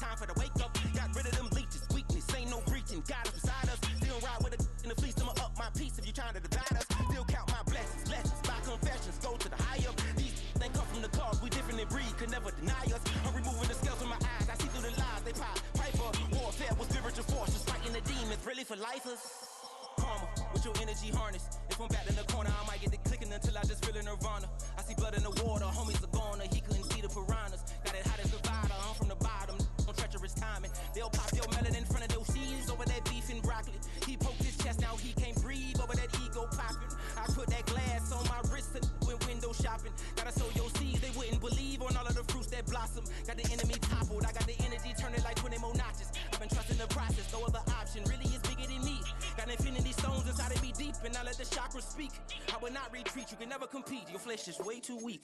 time for the wake up. Got rid of them leeches, weakness, ain't no breaching. God is beside us. Still ride with a in the fleece, I'ma up my piece if you trying to divide us. Still count my blessings, lessons, by confessions, go to the high up. These they come from the cause, we different in breed, could never deny us. I'm removing the scales from my eyes, I see through the lies, they pop. Piper, warfare with spiritual force, just fighting the demons, really for lifers. Karma, with your energy harness. If I'm back in the corner, I might get it clicking until I just feel a nirvana. I see blood in the water, homies are gone, he couldn't see the piranhas. Got it hot as Nevada, I'm from the bottom, on treacherous timing. They'll pop your melon in front of those seeds over that beef and broccoli. He poked his chest, now he can't breathe over that ego popping. I put that glass on my wrist and went window shopping. Gotta sow your seeds, they wouldn't believe on all of the fruits that blossom. Got the enemy toppled, I got the energy turning like 20 more notches. I've been trusting the process, no other option really is bigger than me. Got infinity stones inside of me deep, and I let the chakras speak. I will not retreat, you can never compete, your flesh is way too weak.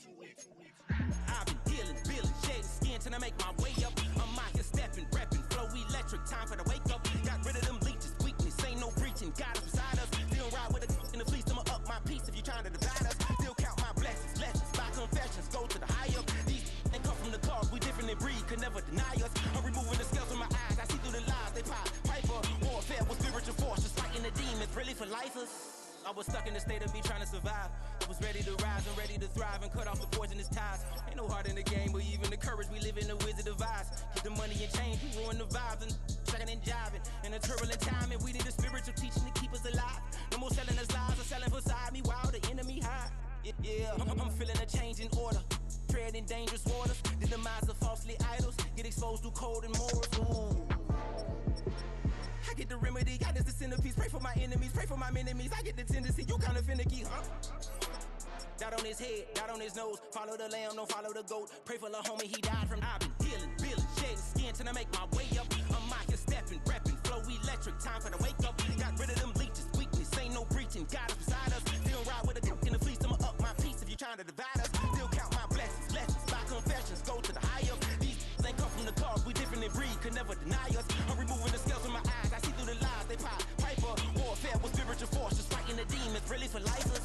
I've been dealing, building, shedding skin till I make my way up. I'm mocking, stepping, repping, flow electric, time for the wake up. Got rid of them leeches, weakness, ain't no preaching, God is beside us. Still ride with a in the fleece, I'ma up my piece if you trying to divide us. Still count my blessings, lessons, by confessions, go to the high up. These ain't come from the cause, we different in breed, could never deny us. I'm removing the scales from my eyes, I see through the lies, they pop. Piper, warfare with spiritual force, just fighting the demons, really for lifers. I was stuck in the state of me trying to survive. I was ready to rise and ready to thrive and cut off the poisonous ties. Ain't no heart in the game, but even the courage we live in the Wizard of Oz. Keep the money and change, we ruin the vibes and checking and jiving. In a turbulent time, and we need a spiritual teaching to keep us alive. No more selling us lies or selling beside me while the enemy hide. Yeah, I'm feeling a change in order. Treading dangerous waters, the demise of falsely idols. Get exposed through code and morals. Ooh. I get the remedy, God is the centerpiece. Pray for my enemies, pray for my enemies. I get the tendency, you kinda finicky, huh? Dot on his head, dot on his nose. Follow the lamb, don't follow the goat. Pray for the homie, he died from. I've been healing, building, shedding skin till I make my way up. I'm mocking, stepping, repping, flow electric, time for the wake up. Got rid of them leeches, weakness, ain't no breaching. God is beside us. Still ride with a in the fleece, I'ma up my piece if you trying to divide us. Still count my blessings, lessons, by confessions, go to the high up. These ain't come from the cause, we different in breed, could never deny us. I'm removing the scales from my eyes, I see through the lies, they pop. Piper, warfare with spiritual force, just fighting the demons, really for lifers.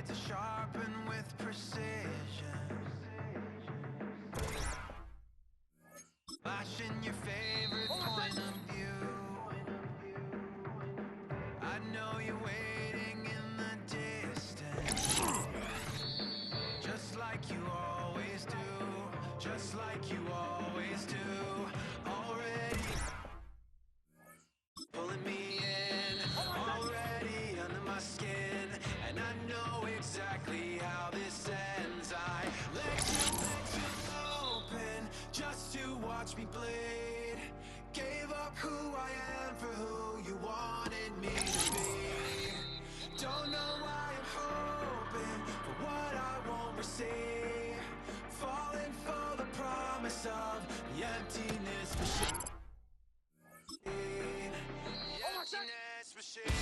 blade to sharpen with precision. Flashing your favorite point of view. I know you're waiting in the distance, just like you always do, just like you always do. Already pulling me in, already under my skin, and I know exactly how this ends. I let you open just to watch me bleed. Gave up who I am for who you wanted me to be. Don't know why I'm hoping for what I won't receive. Falling for the promise of the emptiness machine. The emptiness machine.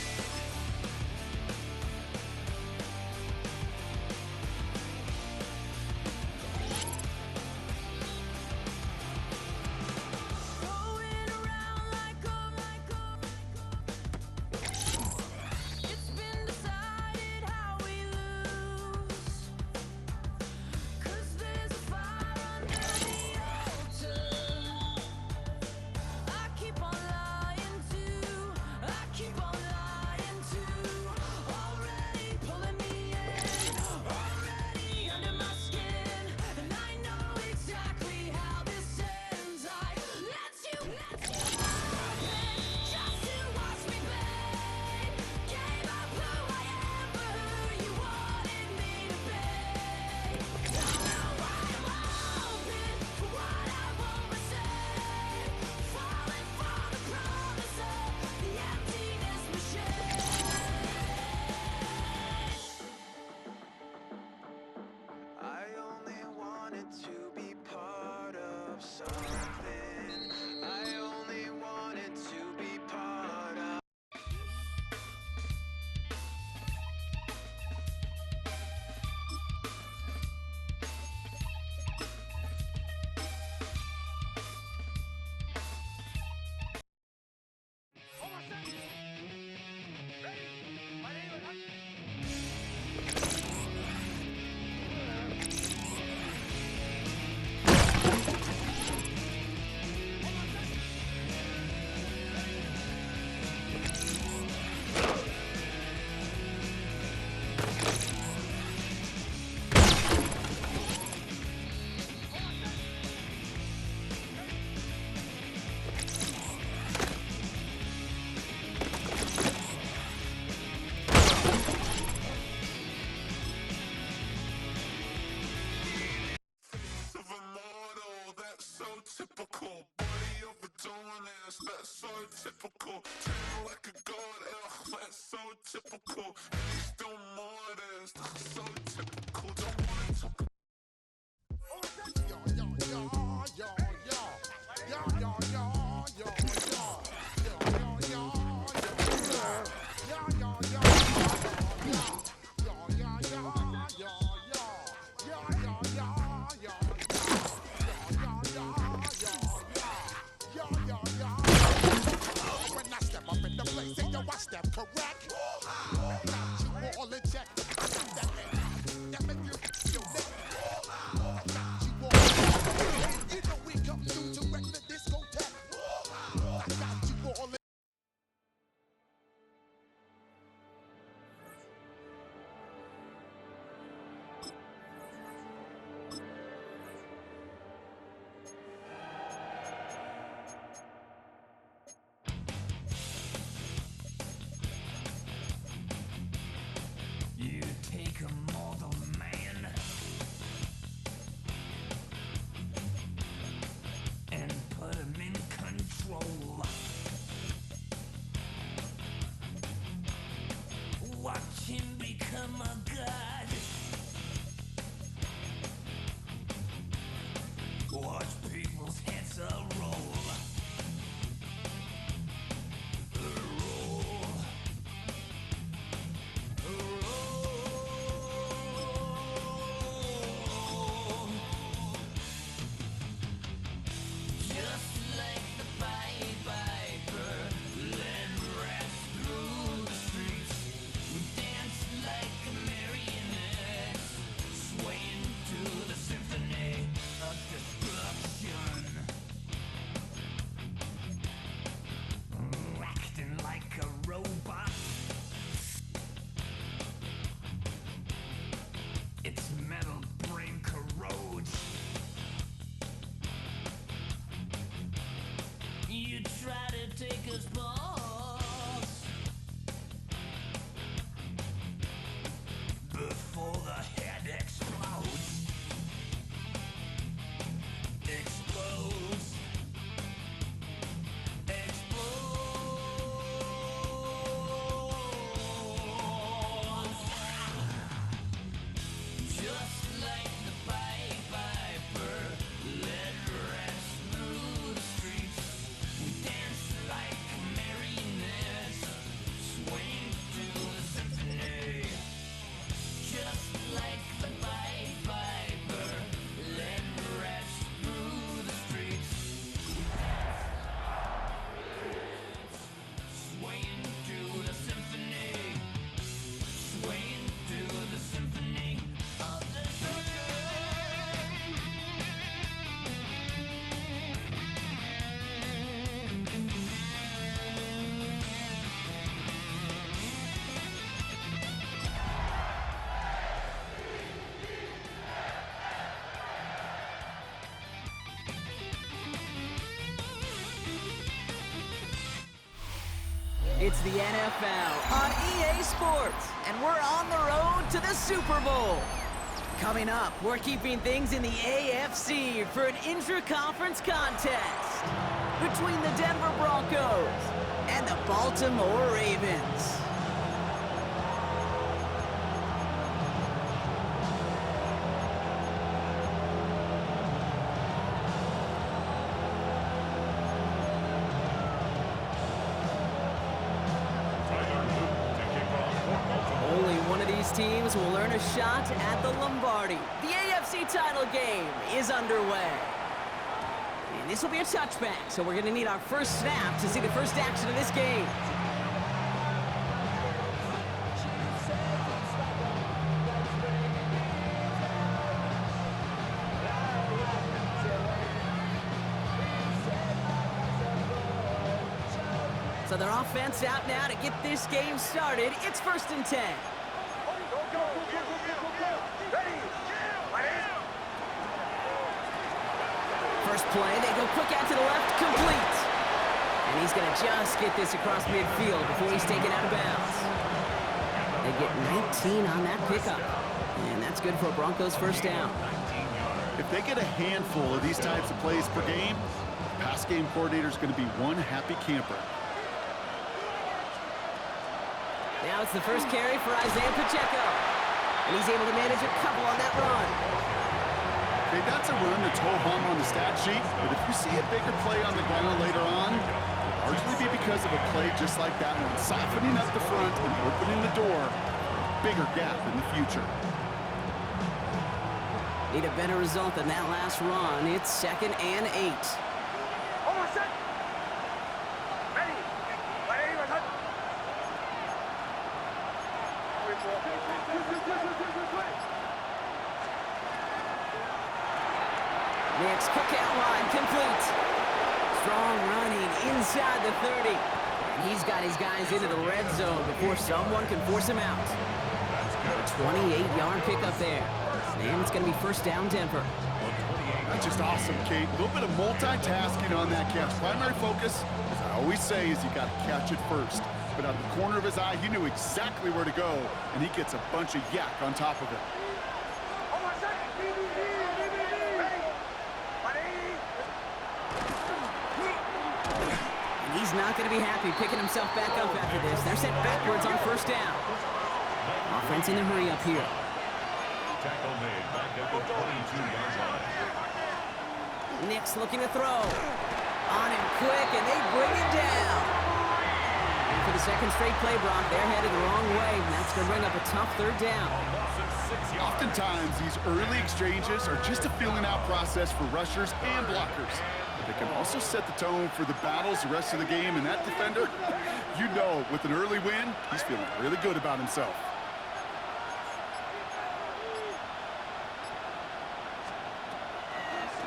It's been decided how we lose. 'Cause there's a fire under the altar. I keep on lying to, I keep on lying to. Already pulling me in, already under my skin, and I know exactly how this ends. I let you open just to watch me bleed. Gave up who I am for who you wanted me to be. Don't know why I'm hoping for what I won't receive. Falling for the promise of the emptiness machine. I only wanted to be part of something. I only wanted to be part of. Of a model, that's so typical. Body overdoing this, that's so typical. Treating like a god, ugh, that's so typical. He's still modest, so typical. Don't wanna talk. When I step up in the place, and yo, I step correct. Got you all in check. That make you feel neck. Got you all in check. You know we come through to wreck the discotheque. I got you all in. try to take us boss before the head explodes. Explodes. Just like the Pied Piper, led rats through the streets. We dance like marionettes, swing to the symphony. Just like the Pied Piper, led rats through the streets. Swaying to the symphony. Swaying to the symphony of the sun. It's the NFL on EA Sports, and we're on the road to the Super Bowl. Coming up, we're keeping things in the AFC for an intra-conference contest between the Denver Broncos and the Baltimore Ravens. Only one of these teams will earn a shot at the Lombardi. The AFC title game is underway. And this will be a touchback, so we're going to need our first snap to see the first action of this game. So their offense out now to get this game started. It's 1st and 10. First play, they go quick out to the left, complete. And he's going to just get this across midfield before he's taken out of bounds. They get 19 on that pickup. And that's good for a Broncos first down. If they get a handful of these types of plays per game, the pass game coordinator is going to be one happy camper. Now it's the first carry for Isaiah Pacheco. And he's able to manage a couple on that run. Okay, that's a run that's ho-hum on the stat sheet, but if you see a bigger play on the ground later on, it'll largely be because of a play just like that one, softening up the front and opening the door, bigger gap in the future. Need a better result than that last run. It's 2nd and 8. Next, cookout line complete. Strong running inside the 30. And he's got his guys into the red zone before someone can force him out. A 28-yard pickup there. And it's going to be first down Denver. That's just awesome, Kate. A little bit of multitasking on that catch. Primary focus, as I always say, is you got to catch it first. But out of the corner of his eye, he knew exactly where to go, and he gets a bunch of yak on top of it. And he's not going to be happy picking himself back up after this. They're set backwards on first down. Offense in a hurry up here. Tackle made back at the 22-yard line. Nick's looking to throw. On him quick, and they bring it down. And for the second straight play, Brock, they're headed the wrong way, and that's going to bring up a tough third down. Oftentimes, these early exchanges are just a filling-out process for rushers and blockers. But they can also set the tone for the battles the rest of the game, and that defender, you know, with an early win, he's feeling really good about himself.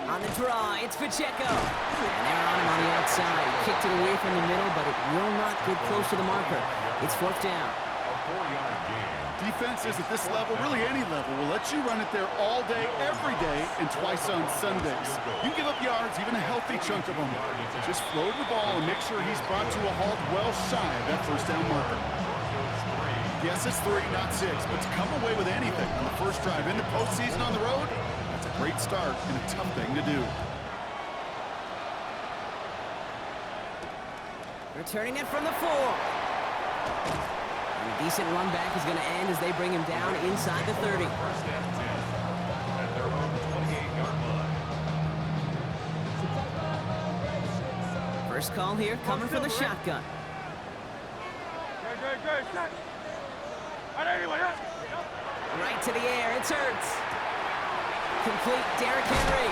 On the draw, it's Pacheco. And they're on him on the outside. Kicked it away from the middle, but it will not get close to the marker. It's 4th down. A 4-yard gain. Defenses at this level, really any level, will let you run it there all day, every day, and twice on Sundays. You give up yards, even a healthy chunk of them. Just float the ball and make sure he's brought to a halt well shy of that first down marker. Yes, it's 3, not 6, but to come away with anything on the first drive in the postseason on the road, that's a great start and a tough thing to do. Returning it from the 4. And a decent run back is going to end as they bring him down inside the 30. First and 10 at their own 28-yard line. First call here coming from the shotgun. Right to the air, it's Hurts. Complete, Derrick Henry.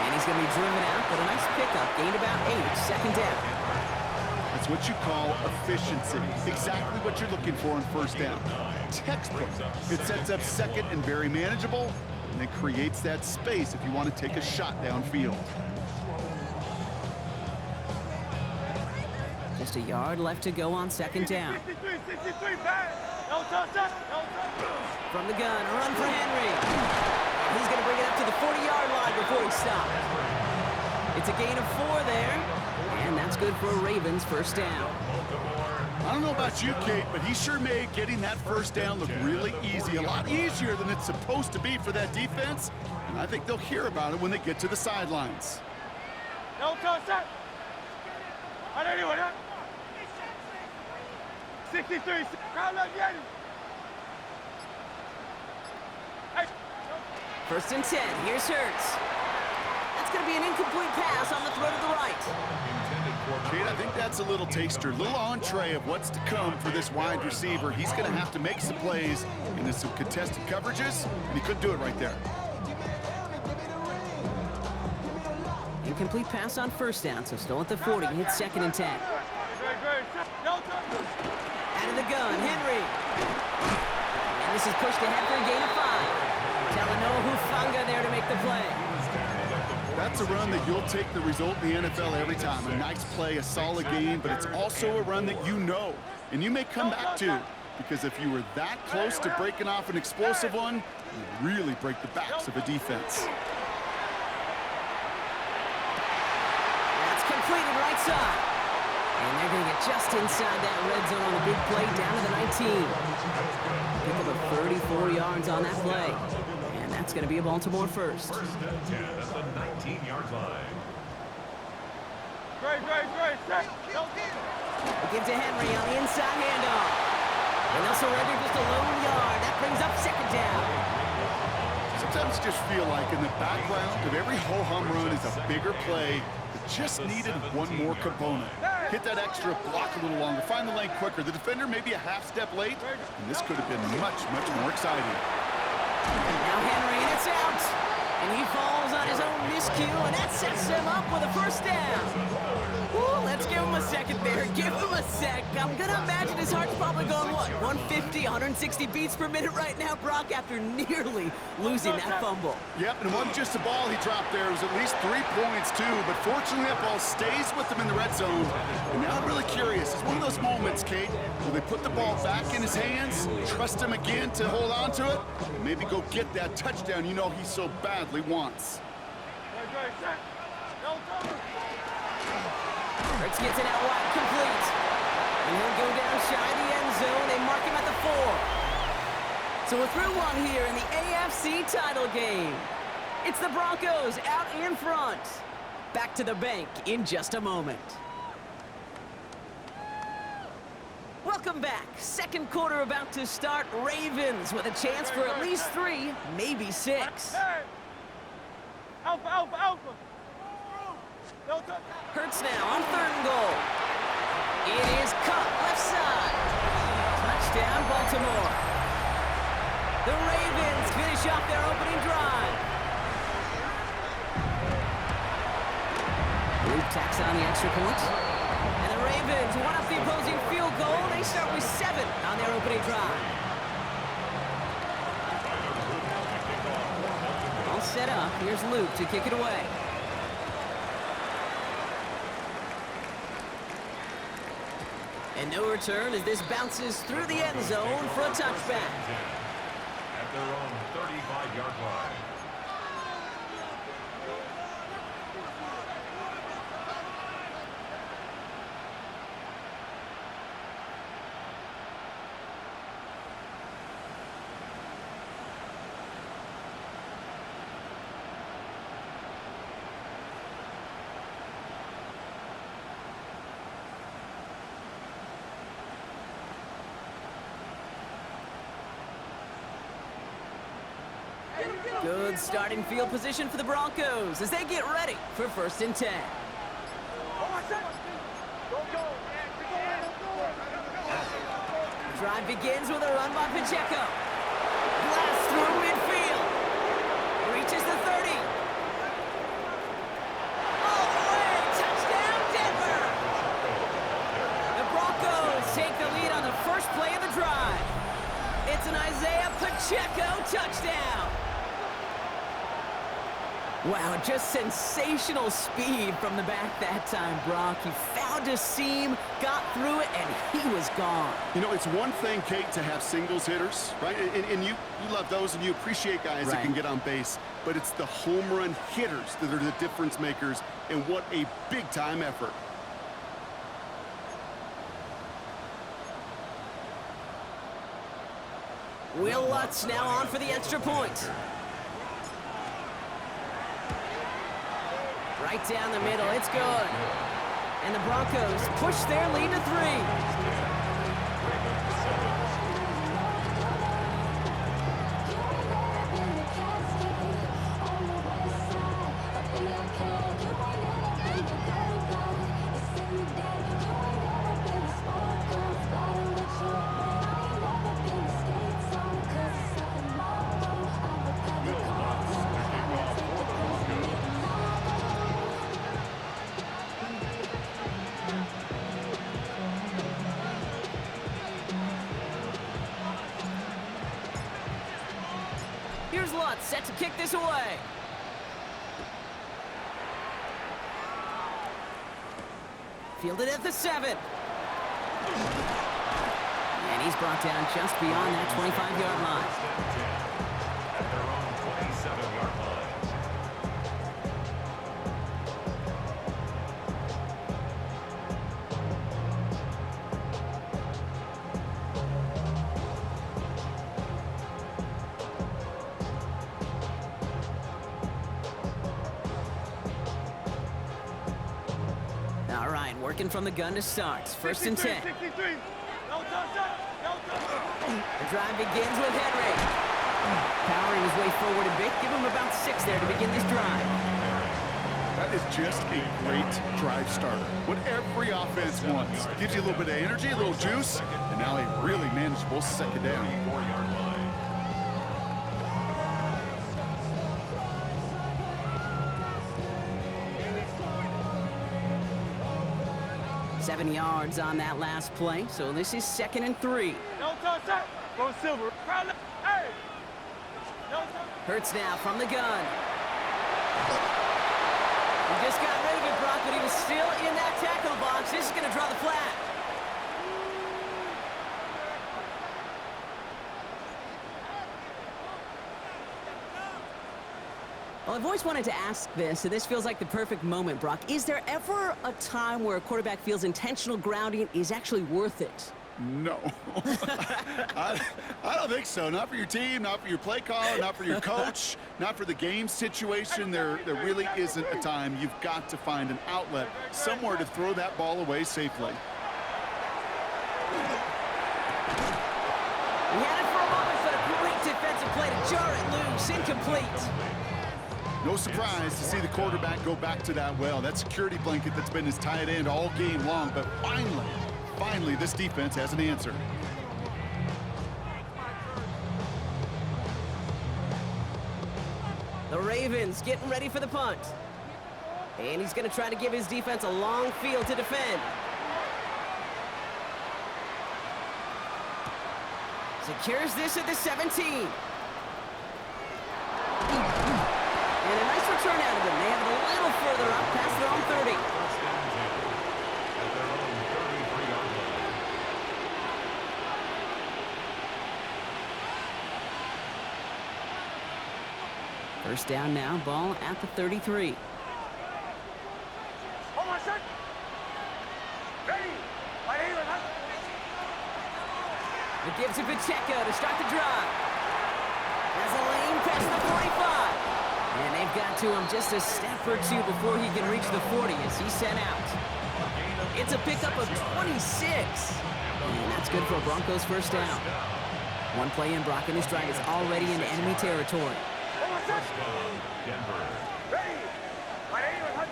And he's going to be driven out, but a nice pickup, gained about 8, second down. That's what you call efficiency. Exactly what you're looking for in first down. Textbook. It sets up second and very manageable, and it creates that space if you want to take a shot downfield. Just a yard left to go on second down. From the gun, a run for Henry. He's going to bring it up to the 40-yard line before he stops. It's a gain of 4 there, and that's good for a Ravens first down. I don't know about you, Kate, but he sure made getting that first down look really easy. A lot easier than it's supposed to be for that defense, and I think they'll hear about it when they get to the sidelines. 63. First and 10, here's Hurts. That's going to be an incomplete pass on the throw to the right. Kate, I think that's a little taster, a little entree of what's to come for this wide receiver. He's going to have to make some plays into some contested coverages, and he couldn't do it right there. Incomplete pass on first down, so still at the 40. Hits second and 10. Out of the gun, Henry. And this is pushed ahead for a gain of 5. Talanoa Hufanga there to make the play. That's a run that you'll take the result in the NFL every time. A nice play, a solid game, but it's also a run that you know, and you may come back to, because if you were that close to breaking off an explosive one, you really break the backs of a defense. That's completed right side. And they're going to get just inside that red zone on the big play down to the 19. Pick up a 34 yards on that play. And that's going to be a Baltimore first. First and 10 at the 19-yard line. Great. They give to Henry on the inside handoff. And they'll surrender just a lone yard. That brings up second down. Sometimes you just feel like in the background of every ho-hum run is a bigger play that just needed one more component. Hit that extra block a little longer, find the lane quicker. The defender may be a half step late, and this could have been much more exciting. Now Henry, and it's out. And he falls on his own miscue, and that sets him up with a first down. Ooh, let's give him a second there. Give him a sec. I'm going to imagine his heart's probably going, what, 150, 160 beats per minute right now, Brock, after nearly losing that fumble. Yep, and it wasn't just a ball he dropped there. It was at least 3 points, too. But fortunately, that ball stays with them in the red zone. And now I'm really curious. It's one of those moments, Kate, where they put the ball back in his hands, trust him again to hold on to it, and maybe go get that touchdown you know he so badly wants. Hurts gets it out wide, complete. And he'll go down shy of the end zone. They mark him at the 4. So we're through one here in the AFC title game. It's the Broncos out in front. Back to the bank in just a moment. Welcome back. Second quarter about to start. Ravens with a chance for at least 3, maybe 6. Alpha. Hurts now on 3rd and goal. It is cut left side. Touchdown, Baltimore. The Ravens finish off their opening drive. Luke tacks on the extra point. And the Ravens one up the opposing field goal. They start with 7 on their opening drive. All set up. Here's Luke to kick it away. And no return as this bounces through the end zone for a touchback. At their own 35-yard line. Good starting field position for the Broncos as they get ready for 1st and 10. Drive begins with a run by Pacheco. Blast through midfield. Reaches the 30. All the way. Touchdown, Denver. The Broncos take the lead on the first play of the drive. It's an Isaiah Pacheco touchdown. Wow, just sensational speed from the back that time, Brock. He found a seam, got through it, and he was gone. You know, it's one thing, Kate, to have singles hitters, right? And you love those, and you appreciate guys that can get on base. But it's the home run hitters that are the difference makers, and what a big-time effort. Will Lutz now on for the extra point. Right down the middle, it's good. And the Broncos push their lead to 3. Here's Lutz, set to kick this away. Fielded at the 7. And he's brought down just beyond that 25-yard line. At their own 27-yard line. All right, working from the gun to start. 1st and 10. The drive begins with Henry. Powering his way forward a bit. Give him about 6 there to begin this drive. That is just a great drive starter. What every offense wants. Gives you a little bit of energy, a little juice, and now a really manageable second down. 4-yard line. 7 yards on that last play, so this is 2nd and 3. Go Silver. Hurts now from the gun. He just got rid of it, Brock, but he was still in that tackle box. This is going to draw the flag. Well, I've always wanted to ask this, and this feels like the perfect moment, Brock. Is there ever a time where a quarterback feels intentional grounding is actually worth it? No. I don't think so. Not for your team, not for your play caller, not for your coach, not for the game situation. There really isn't a time. You've got to find an outlet, somewhere to throw that ball away safely. He had it for a moment, but a great defensive play to jar it loose, incomplete. No surprise to see the quarterback go back to that well. That security blanket that's been his tight end all game long, but finally, this defense has an answer. The Ravens getting ready for the punt. And he's going to try to give his defense a long field to defend. Secures this at the 17. And a nice return out of them. They have it a little further up past their own 30. First down now, ball at the 33. Hold on, set. Ready. Right here, huh? It gives to Pacheco to start the drive. There's a lane past the 45. And they've got to him just a step or two before he can reach the 40 as he's sent out. It's a pickup of 26. And that's good for a Broncos first down. One play in, Brock and his drive is already into enemy territory. Hold on, set. Denver. Ready. Right here, huh?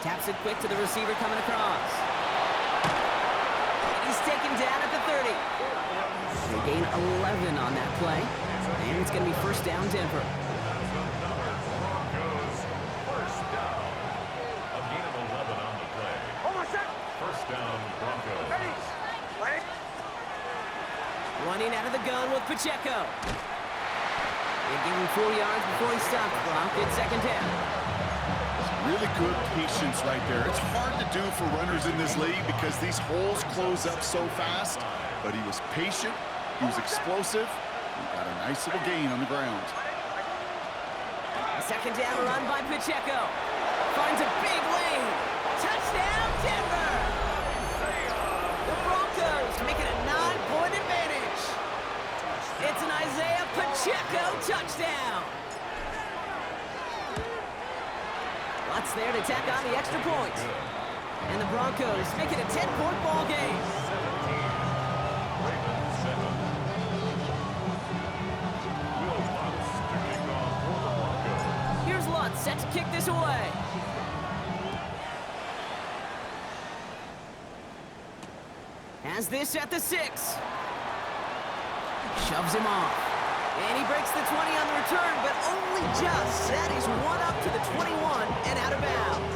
Taps it quick to the receiver coming across. And he's taken down at the 30. They gain 11 on that play. And it's going to be first down, Denver. Broncos. First down. A gain of 11 on the play. Hold on, set. First down, Broncos. Ready. Right. Running out of the gun with Pacheco. They give him 4 yards before he stopped. Brock at second down. Really good patience right there. It's hard to do for runners in this league because these holes close up so fast. But he was patient. He was explosive. He got a nice little gain on the ground. A second down run by Pacheco. Finds a big lane. Touchdown, Denver! The Broncos make it a 9-point advantage. It's an Isaiah Pacheco touchdown. Lutz there to tack on the extra point. And the Broncos make it a 10-point ball game. Here's Lutz set to kick this away. Has this at the 6. Shoves him off. And he breaks the 20 on the return, but only just. That is one up to the 21 and out of bounds.